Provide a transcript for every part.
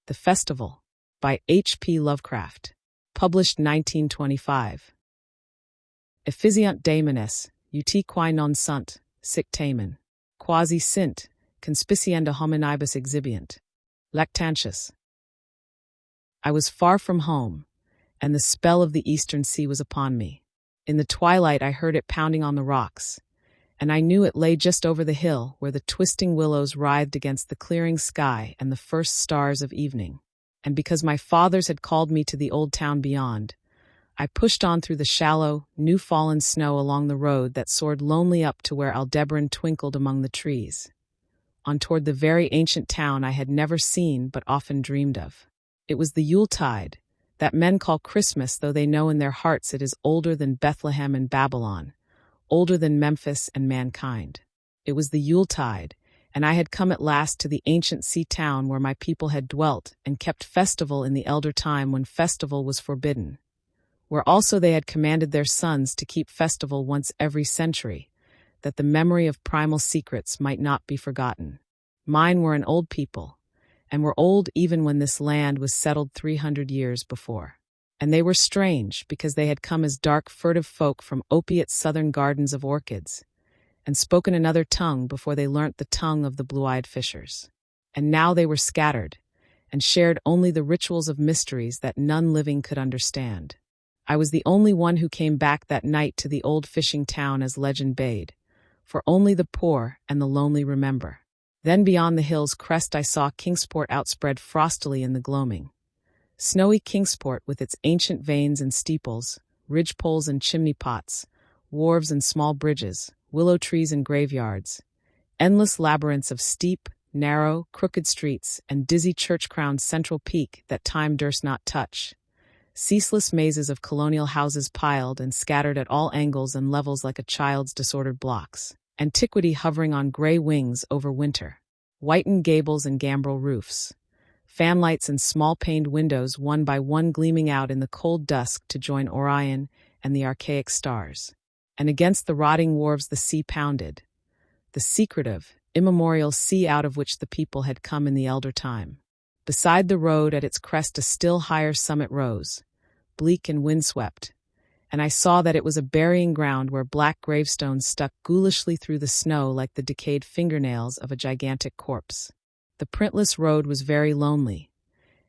The Festival, by H.P. Lovecraft. Published 1925. Efficiunt daemones, ut qui non sunt, sic tamen, quasi sint, conspicienda hominibus exhibiant. Lactantius. I was far from home, and the spell of the eastern sea was upon me. In the twilight I heard it pounding on the rocks, and I knew it lay just over the hill where the twisting willows writhed against the clearing sky and the first stars of evening. And because my fathers had called me to the old town beyond, I pushed on through the shallow, new-fallen snow along the road that soared lonely up to where Aldebaran twinkled among the trees, on toward the very ancient town I had never seen but often dreamed of. It was the Yuletide, that men call Christmas, though they know in their hearts it is older than Bethlehem and Babylon, older than Memphis and mankind. It was the Yuletide, and I had come at last to the ancient sea town where my people had dwelt and kept festival in the elder time when festival was forbidden, where also they had commanded their sons to keep festival once every century, that the memory of primal secrets might not be forgotten. Mine were an old people, and were old even when this land was settled 300 years before. And they were strange because they had come as dark, furtive folk from opiate southern gardens of orchids, and spoken another tongue before they learnt the tongue of the blue-eyed fishers. And now they were scattered, and shared only the rituals of mysteries that none living could understand. I was the only one who came back that night to the old fishing town as legend bade, for only the poor and the lonely remember. Then beyond the hill's crest I saw Kingsport outspread frostily in the gloaming. Snowy Kingsport with its ancient vanes and steeples, ridgepoles and chimney pots, wharves and small bridges, willow trees and graveyards, endless labyrinths of steep, narrow, crooked streets and dizzy church-crowned central peak that time durst not touch, ceaseless mazes of colonial houses piled and scattered at all angles and levels like a child's disordered blocks, antiquity hovering on gray wings over winter, whitened gables and gambrel roofs, fanlights and small-paned windows one by one gleaming out in the cold dusk to join Orion and the archaic stars. And against the rotting wharves the sea pounded, the secretive, immemorial sea out of which the people had come in the elder time. Beside the road at its crest a still higher summit rose, bleak and windswept, and I saw that it was a burying ground where black gravestones stuck ghoulishly through the snow like the decayed fingernails of a gigantic corpse. The printless road was very lonely,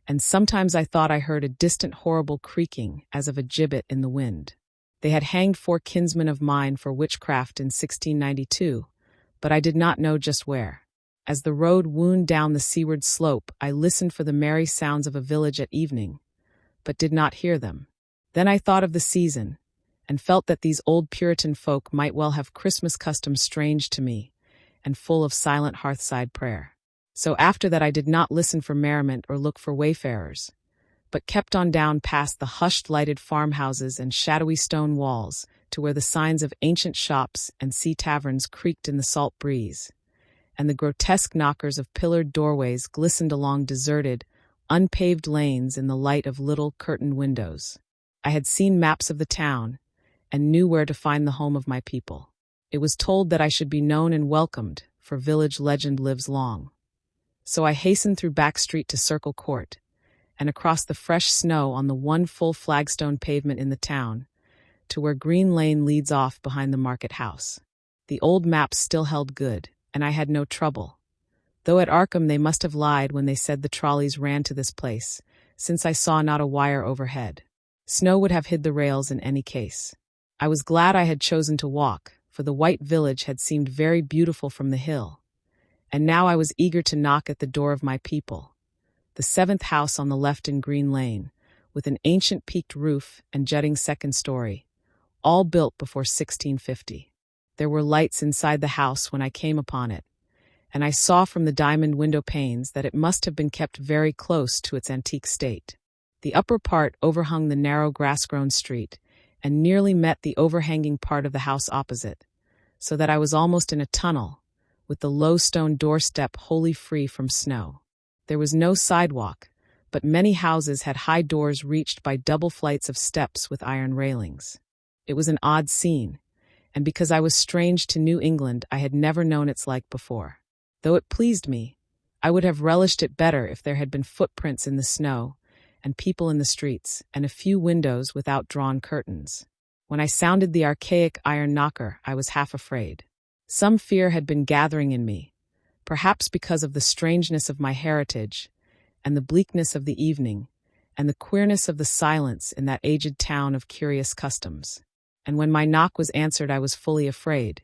and sometimes I thought I heard a distant horrible creaking as of a gibbet in the wind. They had hanged 4 kinsmen of mine for witchcraft in 1692, but I did not know just where. As the road wound down the seaward slope, I listened for the merry sounds of a village at evening, but did not hear them. Then I thought of the season, and felt that these old Puritan folk might well have Christmas customs strange to me, and full of silent hearthside prayer. So after that I did not listen for merriment or look for wayfarers, but kept on down past the hushed lighted farmhouses and shadowy stone walls to where the signs of ancient shops and sea taverns creaked in the salt breeze, and the grotesque knockers of pillared doorways glistened along deserted, unpaved lanes in the light of little curtained windows. I had seen maps of the town, and knew where to find the home of my people. It was told that I should be known and welcomed, for village legend lives long. So I hastened through Back Street to Circle Court, and across the fresh snow on the one full flagstone pavement in the town, to where Green Lane leads off behind the market house. The old maps still held good, and I had no trouble, though at Arkham they must have lied when they said the trolleys ran to this place, since I saw not a wire overhead. Snow would have hid the rails in any case. I was glad I had chosen to walk, for the white village had seemed very beautiful from the hill, and now I was eager to knock at the door of my people, the 7th house on the left in Green Lane, with an ancient peaked roof and jutting second story, all built before 1650. There were lights inside the house when I came upon it, and I saw from the diamond window panes that it must have been kept very close to its antique state. The upper part overhung the narrow grass-grown street, and nearly met the overhanging part of the house opposite, so that I was almost in a tunnel, with the low stone doorstep wholly free from snow. There was no sidewalk, but many houses had high doors reached by double flights of steps with iron railings. It was an odd scene, and because I was strange to New England, I had never known its like before. Though it pleased me, I would have relished it better if there had been footprints in the snow, and people in the streets, and a few windows without drawn curtains. When I sounded the archaic iron knocker, I was half afraid. Some fear had been gathering in me, perhaps because of the strangeness of my heritage, and the bleakness of the evening, and the queerness of the silence in that aged town of curious customs. And when my knock was answered, I was fully afraid,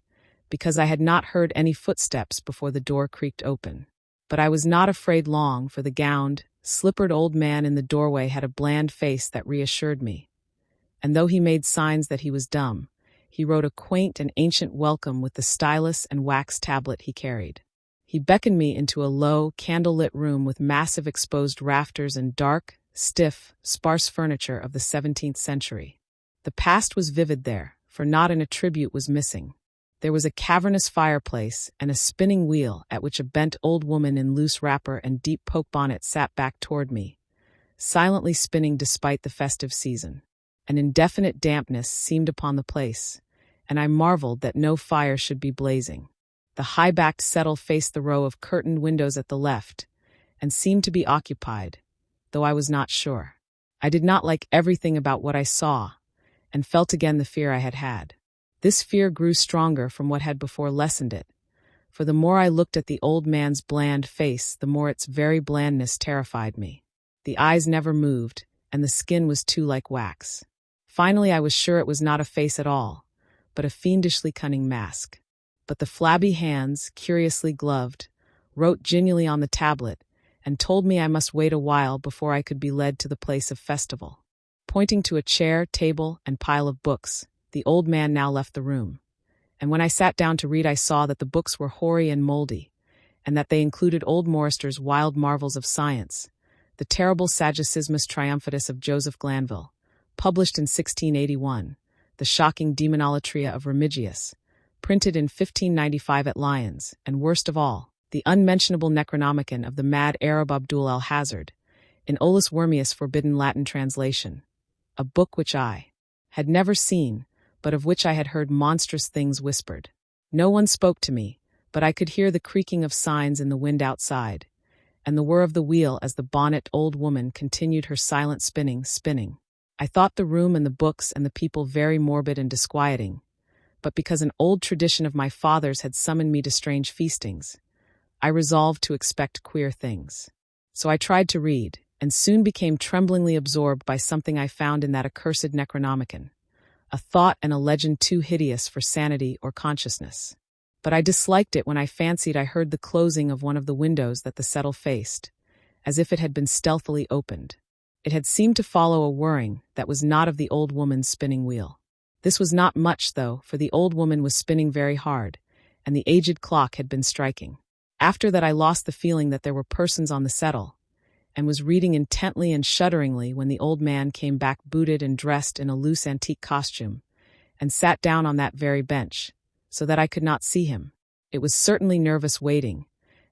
because I had not heard any footsteps before the door creaked open. But I was not afraid long, for the gowned, slippered old man in the doorway had a bland face that reassured me. And though he made signs that he was dumb, he wrote a quaint and ancient welcome with the stylus and wax tablet he carried. He beckoned me into a low, candle-lit room with massive exposed rafters and dark, stiff, sparse furniture of the 17th century. The past was vivid there, for not an attribute was missing. There was a cavernous fireplace and a spinning wheel at which a bent old woman in loose wrapper and deep poke bonnet sat back toward me, silently spinning despite the festive season. An indefinite dampness seemed upon the place, and I marveled that no fire should be blazing. The high-backed settle faced the row of curtained windows at the left, and seemed to be occupied, though I was not sure. I did not like everything about what I saw, and felt again the fear I had had. This fear grew stronger from what had before lessened it, for the more I looked at the old man's bland face, the more its very blandness terrified me. The eyes never moved, and the skin was too like wax. Finally, I was sure it was not a face at all, but a fiendishly cunning mask. But the flabby hands, curiously gloved, wrote genially on the tablet, and told me I must wait a while before I could be led to the place of festival. Pointing to a chair, table, and pile of books, the old man now left the room, and when I sat down to read, I saw that the books were hoary and moldy, and that they included old Morrister's Wild Marvels of Science, the terrible Saggicismus Triumphatus of Joseph Glanville, published in 1681, the shocking Demonolatria of Remigius, printed in 1595 at Lyons, and worst of all, the unmentionable Necronomicon of the mad Arab Abdul al-Hazard, in Olus Wormius' forbidden Latin translation, a book which I had never seen, but of which I had heard monstrous things whispered. No one spoke to me, but I could hear the creaking of signs in the wind outside, and the whir of the wheel as the bonnet old woman continued her silent spinning. I thought the room and the books and the people very morbid and disquieting, but because an old tradition of my father's had summoned me to strange feastings, I resolved to expect queer things. So I tried to read, and soon became tremblingly absorbed by something I found in that accursed Necronomicon, a thought and a legend too hideous for sanity or consciousness. But I disliked it when I fancied I heard the closing of one of the windows that the settle faced, as if it had been stealthily opened. It had seemed to follow a whirring that was not of the old woman's spinning wheel. This was not much, though, for the old woman was spinning very hard, and the aged clock had been striking. After that I lost the feeling that there were persons on the settle, and was reading intently and shudderingly when the old man came back booted and dressed in a loose antique costume, and sat down on that very bench, so that I could not see him. It was certainly nervous waiting,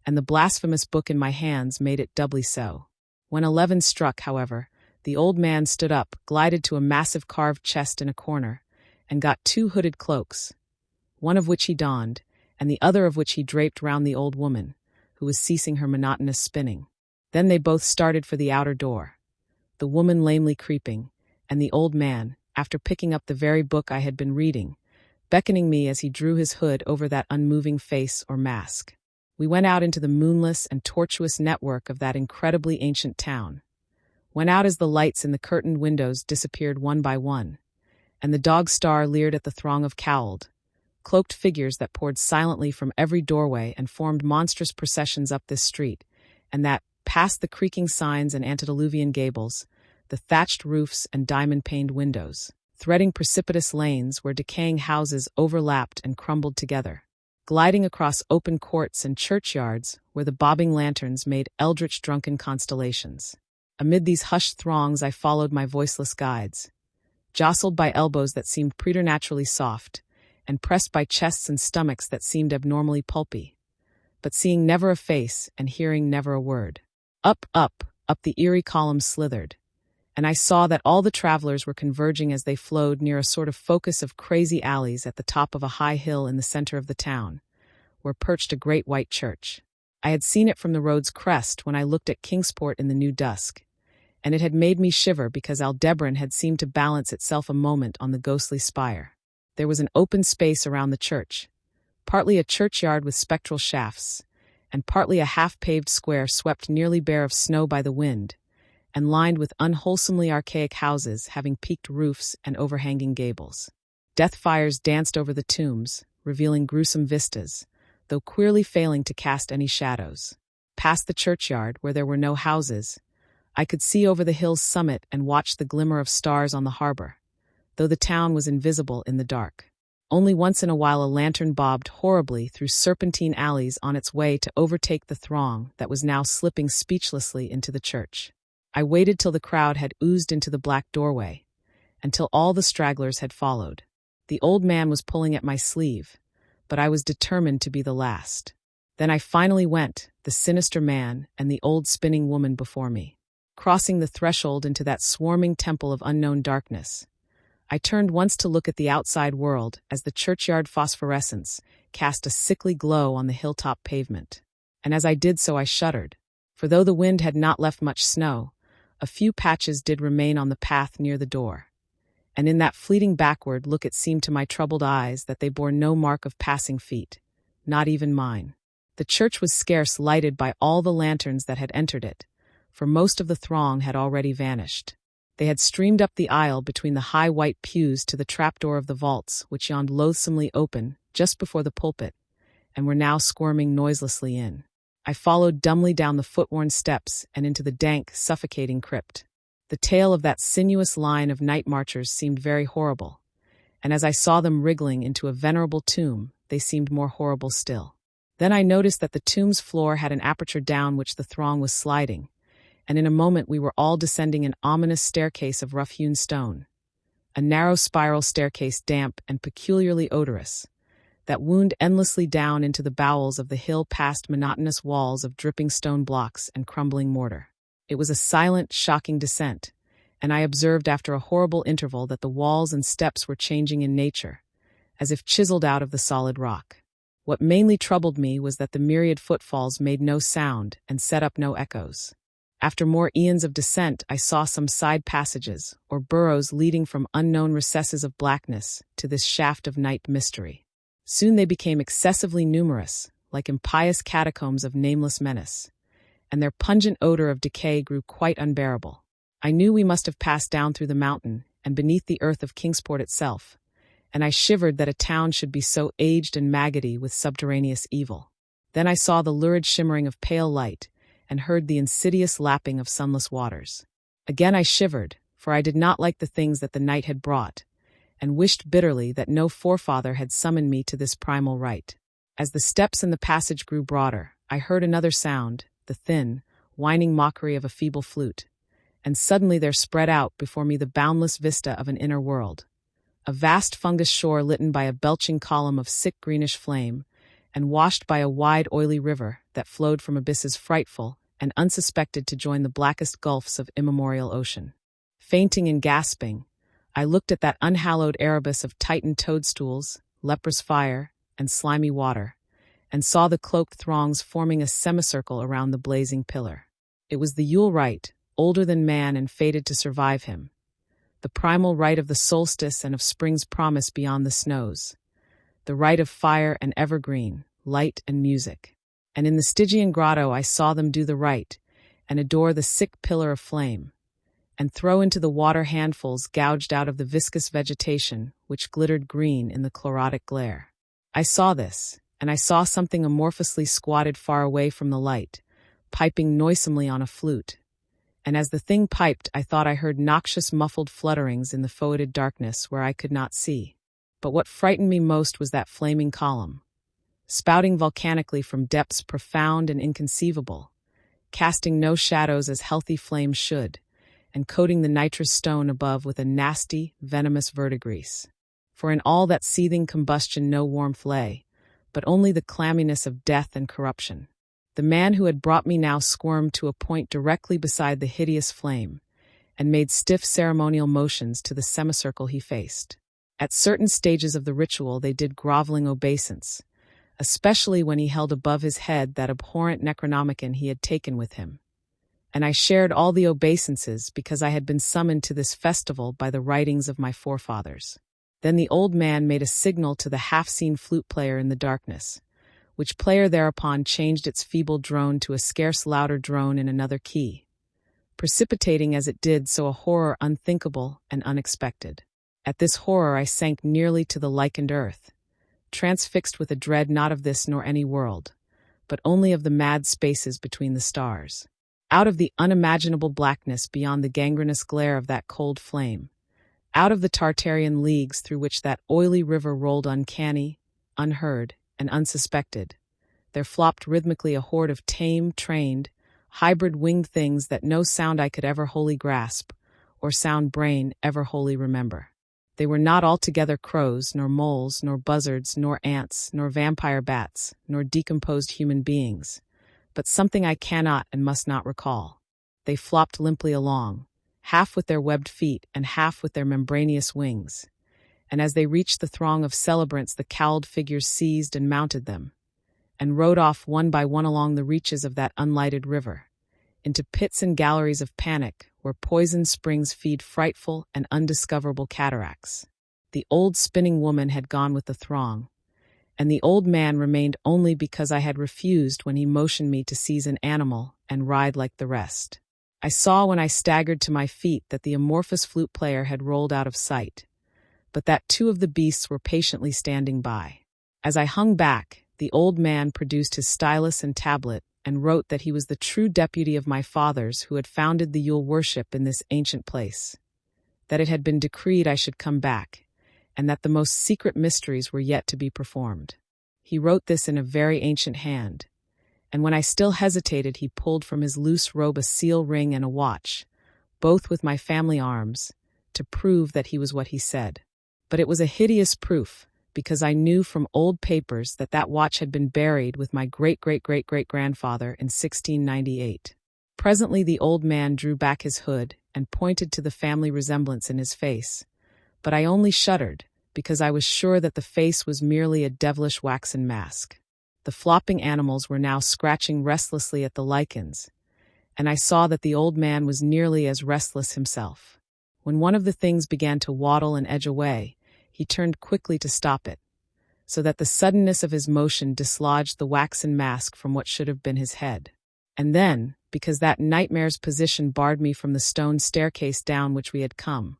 and the blasphemous book in my hands made it doubly so. When 11 struck, however, the old man stood up, glided to a massive carved chest in a corner, and got 2 hooded cloaks, one of which he donned, and the other of which he draped round the old woman, who was ceasing her monotonous spinning. Then they both started for the outer door, the woman lamely creeping, and the old man, after picking up the very book I had been reading, beckoning me as he drew his hood over that unmoving face or mask. We went out into the moonless and tortuous network of that incredibly ancient town, went out as the lights in the curtained windows disappeared one by one, and the dog star leered at the throng of cowled, cloaked figures that poured silently from every doorway and formed monstrous processions up this street, and that, past the creaking signs and antediluvian gables, the thatched roofs and diamond-paned windows, threading precipitous lanes where decaying houses overlapped and crumbled together, gliding across open courts and churchyards where the bobbing lanterns made eldritch drunken constellations. Amid these hushed throngs I followed my voiceless guides, jostled by elbows that seemed preternaturally soft, and pressed by chests and stomachs that seemed abnormally pulpy, but seeing never a face and hearing never a word. Up the eerie columns slithered, and I saw that all the travelers were converging as they flowed near a sort of focus of crazy alleys at the top of a high hill in the center of the town, where perched a great white church. I had seen it from the road's crest when I looked at Kingsport in the new dusk, and it had made me shiver because Aldebaran had seemed to balance itself a moment on the ghostly spire. There was an open space around the church, partly a churchyard with spectral shafts, and partly a half-paved square swept nearly bare of snow by the wind, and lined with unwholesomely archaic houses having peaked roofs and overhanging gables. Death fires danced over the tombs, revealing gruesome vistas, though queerly failing to cast any shadows. Past the churchyard, where there were no houses, I could see over the hill's summit and watch the glimmer of stars on the harbor, though the town was invisible in the dark. Only once in a while a lantern bobbed horribly through serpentine alleys on its way to overtake the throng that was now slipping speechlessly into the church. I waited till the crowd had oozed into the black doorway, until all the stragglers had followed. The old man was pulling at my sleeve, but I was determined to be the last. Then I finally went, the sinister man and the old spinning woman before me. Crossing the threshold into that swarming temple of unknown darkness, I turned once to look at the outside world as the churchyard phosphorescence cast a sickly glow on the hilltop pavement. And as I did so I shuddered, for though the wind had not left much snow, a few patches did remain on the path near the door. And in that fleeting backward look it seemed to my troubled eyes that they bore no mark of passing feet, not even mine. The church was scarce lighted by all the lanterns that had entered it, for most of the throng had already vanished. They had streamed up the aisle between the high white pews to the trapdoor of the vaults, which yawned loathsomely open just before the pulpit, and were now squirming noiselessly in. I followed dumbly down the foot-worn steps and into the dank, suffocating crypt. The tale of that sinuous line of night marchers seemed very horrible, and as I saw them wriggling into a venerable tomb, they seemed more horrible still. Then I noticed that the tomb's floor had an aperture down which the throng was sliding, and in a moment we were all descending an ominous staircase of rough-hewn stone, a narrow spiral staircase damp and peculiarly odorous, that wound endlessly down into the bowels of the hill past monotonous walls of dripping stone blocks and crumbling mortar. It was a silent, shocking descent, and I observed after a horrible interval that the walls and steps were changing in nature, as if chiseled out of the solid rock. What mainly troubled me was that the myriad footfalls made no sound and set up no echoes. After more eons of descent, I saw some side passages, or burrows leading from unknown recesses of blackness to this shaft of night mystery. Soon they became excessively numerous, like impious catacombs of nameless menace, and their pungent odor of decay grew quite unbearable. I knew we must have passed down through the mountain and beneath the earth of Kingsport itself, and I shivered that a town should be so aged and maggoty with subterraneous evil. Then I saw the lurid shimmering of pale light, and heard the insidious lapping of sunless waters. Again I shivered, for I did not like the things that the night had brought, and wished bitterly that no forefather had summoned me to this primal rite. As the steps in the passage grew broader, I heard another sound, the thin, whining mockery of a feeble flute, and suddenly there spread out before me the boundless vista of an inner world. A vast fungus shore litten by a belching column of sick greenish flame, and washed by a wide oily river that flowed from abysses frightful and unsuspected to join the blackest gulfs of immemorial ocean. Fainting and gasping, I looked at that unhallowed Erebus of tightened toadstools, leprous fire, and slimy water, and saw the cloaked throngs forming a semicircle around the blazing pillar. It was the Yule rite, older than man and fated to survive him, the primal rite of the solstice and of spring's promise beyond the snows, the rite of fire and evergreen, light and music. And in the Stygian grotto I saw them do the rite, and adore the sick pillar of flame, and throw into the water handfuls gouged out of the viscous vegetation which glittered green in the chlorotic glare. I saw this, and I saw something amorphously squatted far away from the light, piping noisomely on a flute, and as the thing piped I thought I heard noxious muffled flutterings in the foetid darkness where I could not see. But what frightened me most was that flaming column, spouting volcanically from depths profound and inconceivable, casting no shadows as healthy flames should, and coating the nitrous stone above with a nasty, venomous verdigris. For in all that seething combustion no warmth lay, but only the clamminess of death and corruption. The man who had brought me now squirmed to a point directly beside the hideous flame, and made stiff ceremonial motions to the semicircle he faced. At certain stages of the ritual they did groveling obeisance, especially when he held above his head that abhorrent Necronomicon he had taken with him. And I shared all the obeisances because I had been summoned to this festival by the writings of my forefathers. Then the old man made a signal to the half-seen flute player in the darkness, which player thereupon changed its feeble drone to a scarce louder drone in another key, precipitating as it did so a horror unthinkable and unexpected. At this horror I sank nearly to the lichened earth, transfixed with a dread not of this nor any world, but only of the mad spaces between the stars. Out of the unimaginable blackness beyond the gangrenous glare of that cold flame, out of the Tartarian leagues through which that oily river rolled uncanny, unheard, and unsuspected, there flopped rhythmically a horde of tame, trained, hybrid winged things that no sound I could ever wholly grasp, or sound brain ever wholly remember. They were not altogether crows, nor moles, nor buzzards, nor ants, nor vampire bats, nor decomposed human beings, but something I cannot and must not recall. They flopped limply along, half with their webbed feet and half with their membranous wings, and as they reached the throng of celebrants the cowled figures seized and mounted them, and rode off one by one along the reaches of that unlighted river, into pits and galleries of panic where poisoned springs feed frightful and undiscoverable cataracts. The old spinning woman had gone with the throng, and the old man remained only because I had refused when he motioned me to seize an animal and ride like the rest. I saw when I staggered to my feet that the amorphous flute player had rolled out of sight, but that two of the beasts were patiently standing by. As I hung back, the old man produced his stylus and tablet and wrote that he was the true deputy of my fathers who had founded the Yule worship in this ancient place, that it had been decreed I should come back, and that the most secret mysteries were yet to be performed. He wrote this in a very ancient hand, and when I still hesitated he pulled from his loose robe a seal ring and a watch, both with my family arms, to prove that he was what he said. But it was a hideous proof, because I knew from old papers that that watch had been buried with my great-great-great-great-grandfather in 1698. Presently the old man drew back his hood and pointed to the family resemblance in his face, but I only shuddered, because I was sure that the face was merely a devilish waxen mask. The flopping animals were now scratching restlessly at the lichens, and I saw that the old man was nearly as restless himself. When one of the things began to waddle and edge away, he turned quickly to stop it, so that the suddenness of his motion dislodged the waxen mask from what should have been his head. And then, because that nightmare's position barred me from the stone staircase down which we had come,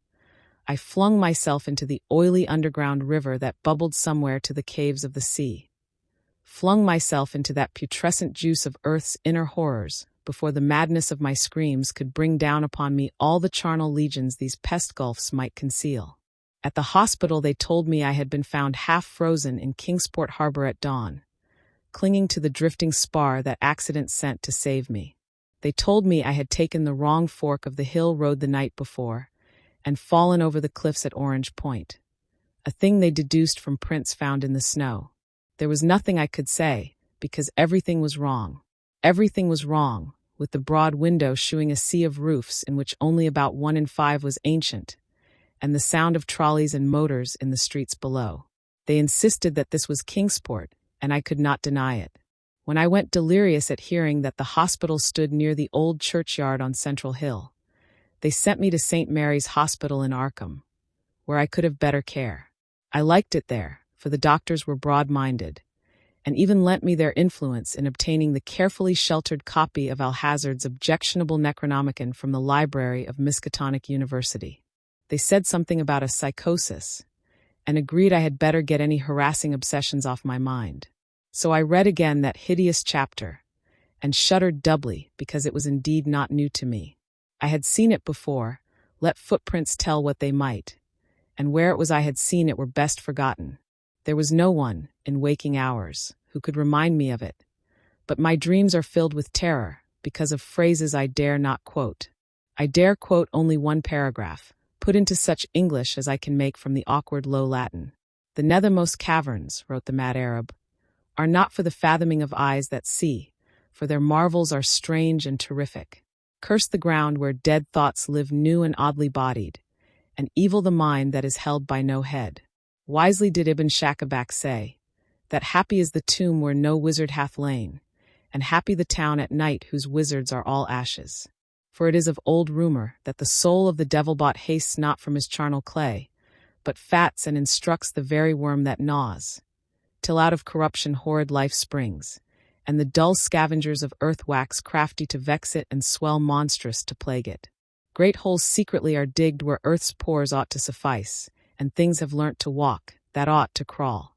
I flung myself into the oily underground river that bubbled somewhere to the caves of the sea. Flung myself into that putrescent juice of earth's inner horrors, before the madness of my screams could bring down upon me all the charnel legions these pest gulfs might conceal. At the hospital they told me I had been found half frozen in Kingsport harbor at dawn, clinging to the drifting spar that accident sent to save me. They told me I had taken the wrong fork of the hill road the night before, and fallen over the cliffs at Orange Point, a thing they deduced from prints found in the snow. There was nothing I could say, because everything was wrong. Everything was wrong, with the broad window shewing a sea of roofs in which only about 1 in 5 was ancient, and the sound of trolleys and motors in the streets below. They insisted that this was Kingsport, and I could not deny it. When I went delirious at hearing that the hospital stood near the old churchyard on Central Hill, they sent me to St. Mary's Hospital in Arkham, where I could have better care. I liked it there, for the doctors were broad-minded, and even lent me their influence in obtaining the carefully sheltered copy of Alhazard's objectionable Necronomicon from the library of Miskatonic University. They said something about a psychosis, and agreed I had better get any harassing obsessions off my mind. So I read again that hideous chapter, and shuddered doubly because it was indeed not new to me. I had seen it before, let footprints tell what they might, and where it was I had seen it were best forgotten. There was no one, in waking hours, who could remind me of it, but my dreams are filled with terror because of phrases I dare not quote. I dare quote only one paragraph, put into such English as I can make from the awkward low Latin. "The nethermost caverns," wrote the mad Arab, "are not for the fathoming of eyes that see, for their marvels are strange and terrific. Curse the ground where dead thoughts live new and oddly bodied, and evil the mind that is held by no head." Wisely did Ibn Shakabak say, that happy is the tomb where no wizard hath lain, and happy the town at night whose wizards are all ashes. For it is of old rumor that the soul of the devil-bought hastes not from his charnel clay, but fats and instructs the very worm that gnaws, till out of corruption horrid life springs, and the dull scavengers of earth wax crafty to vex it and swell monstrous to plague it. Great holes secretly are digged where earth's pores ought to suffice, and things have learnt to walk that ought to crawl.